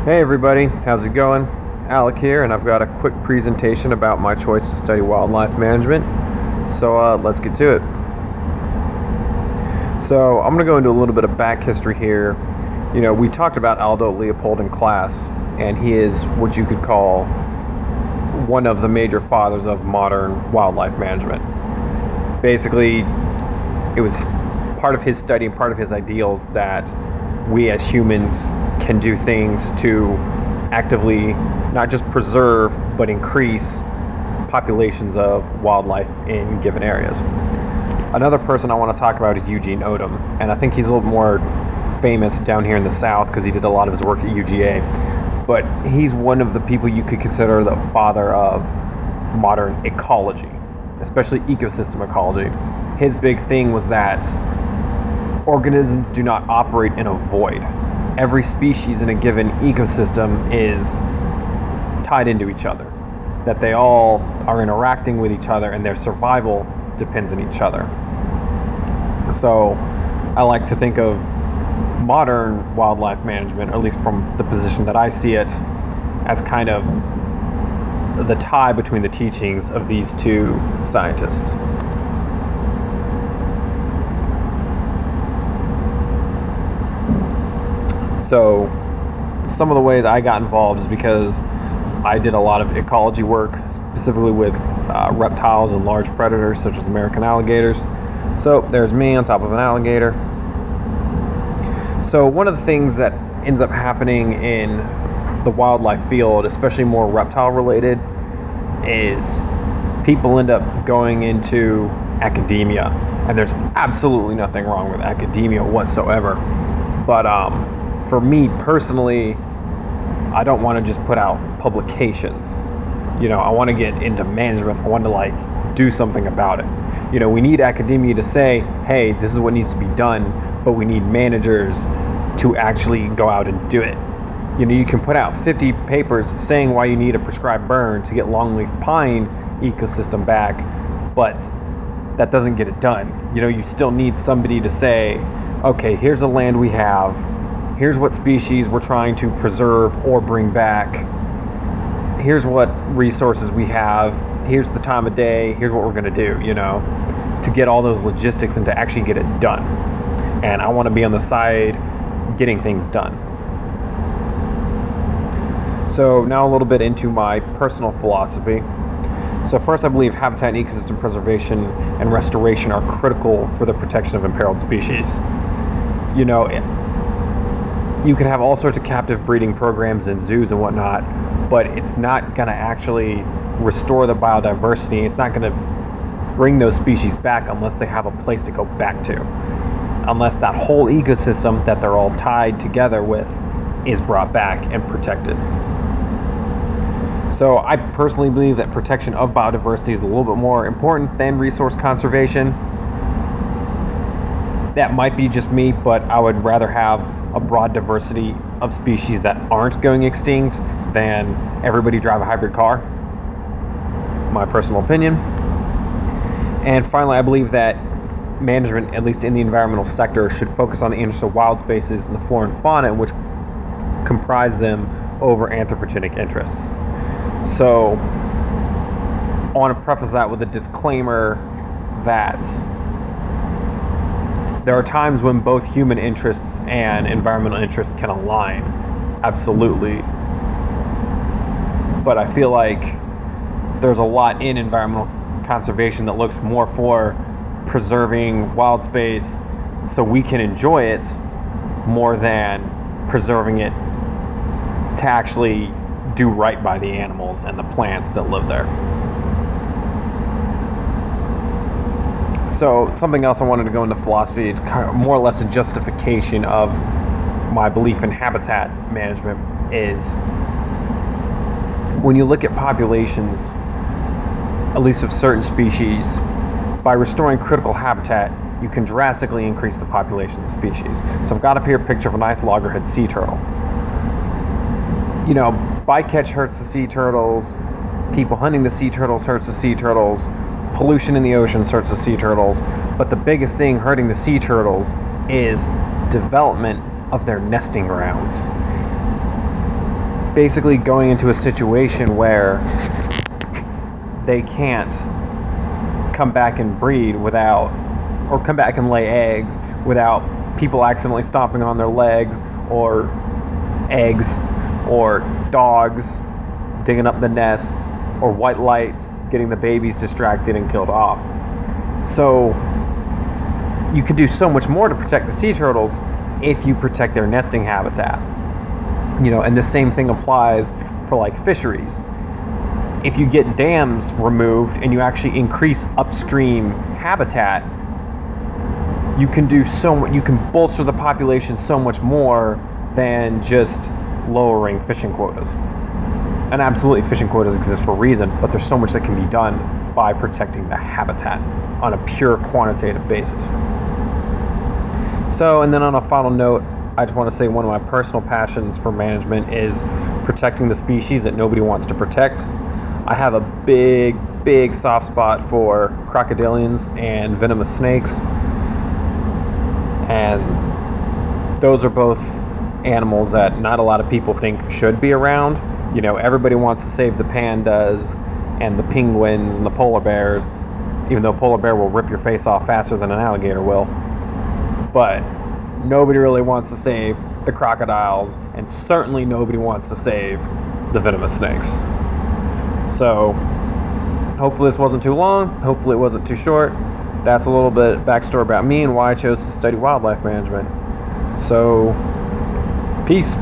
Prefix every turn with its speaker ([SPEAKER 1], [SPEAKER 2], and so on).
[SPEAKER 1] Hey everybody, how's it going? Alec here, and I've got a quick presentation about my choice to study wildlife management. So let's get to it. So I'm going to go into a little bit of back history here. You know, we talked about Aldo Leopold in class, and he is what you could call one of the major fathers of modern wildlife management. Basically, it was part of his study and part of his ideals that we as humans can do things to actively not just preserve but increase populations of wildlife in given areas. Another person I want to talk about is Eugene Odum, and I think he's a little more famous down here in the South because he did a lot of his work at UGA, but he's one of the people you could consider the father of modern ecology, especially ecosystem ecology. His big thing was that organisms do not operate in a void. Every species in a given ecosystem is tied into each other, that they all are interacting with each other and their survival depends on each other. So I like to think of modern wildlife management, or at least from the position that I see it, as kind of the tie between the teachings of these two scientists. So some of the ways I got involved is because I did a lot of ecology work, specifically with reptiles and large predators such as American alligators. So there's me on top of an alligator. So one of the things that ends up happening in the wildlife field, especially more reptile related, is people end up going into academia. And there's absolutely nothing wrong with academia whatsoever. But for me personally, I don't want to just put out publications. You know, I want to get into management. I want to do something about it. You know, we need academia to say, hey, this is what needs to be done, but we need managers to actually go out and do it. You know, you can put out 50 papers saying why you need a prescribed burn to get longleaf pine ecosystem back, but that doesn't get it done. You know, you still need somebody to say, okay, here's the land we have. Here's what species we're trying to preserve or bring back. Here's what resources we have. Here's the time of day. Here's what we're going to do, you know, to get all those logistics and to actually get it done. And I want to be on the side getting things done. So now a little bit into my personal philosophy. So first, I believe habitat and ecosystem preservation and restoration are critical for the protection of imperiled species. You know, you can have all sorts of captive breeding programs in zoos and whatnot, but it's not going to actually restore the biodiversity. It's not going to bring those species back unless they have a place to go back to. Unless that whole ecosystem that they're all tied together with is brought back and protected. So I personally believe that protection of biodiversity is a little bit more important than resource conservation. That might be just me, but I would rather have a broad diversity of species that aren't going extinct than everybody drive a hybrid car. My personal opinion. And finally, I believe that management, at least in the environmental sector, should focus on the interests of wild spaces and the flora and fauna which comprise them over anthropogenic interests. So I want to preface that with a disclaimer that there are times when both human interests and environmental interests can align, absolutely. But I feel like there's a lot in environmental conservation that looks more for preserving wild space so we can enjoy it more than preserving it to actually do right by the animals and the plants that live there. So something else I wanted to go into philosophy, more or less a justification of my belief in habitat management, is when you look at populations, at least of certain species, by restoring critical habitat, you can drastically increase the population of the species. So I've got up here a picture of a nice loggerhead sea turtle. You know, bycatch hurts the sea turtles, people hunting the sea turtles hurts the sea turtles, pollution in the oceans hurts the sea turtles, but the biggest thing hurting the sea turtles is development of their nesting grounds. basically going into a situation where they can't come back and breed without, or come back and lay eggs without people accidentally stomping on their legs, or eggs, or dogs digging up the nests, or white lights getting the babies distracted and killed off. So you could do so much more to protect the sea turtles if you protect their nesting habitat. And the same thing applies for like fisheries. If you get dams removed and you actually increase upstream habitat, you can do so much. You can bolster the population so much more than just lowering fishing quotas. And absolutely, fishing quotas exist for a reason, but there's so much that can be done by protecting the habitat on a pure quantitative basis. So, and then on a final note, I just want to say one of my personal passions for management is protecting the species that nobody wants to protect. I have a big soft spot for crocodilians and venomous snakes. And those are both animals that not a lot of people think should be around. Everybody wants to save the pandas and the penguins and the polar bears, even though a polar bear will rip your face off faster than an alligator will. But nobody really wants to save the crocodiles, and certainly nobody wants to save the venomous snakes. So hopefully this wasn't too long. Hopefully it wasn't too short. That's a little bit backstory about me and why I chose to study wildlife management. So, peace.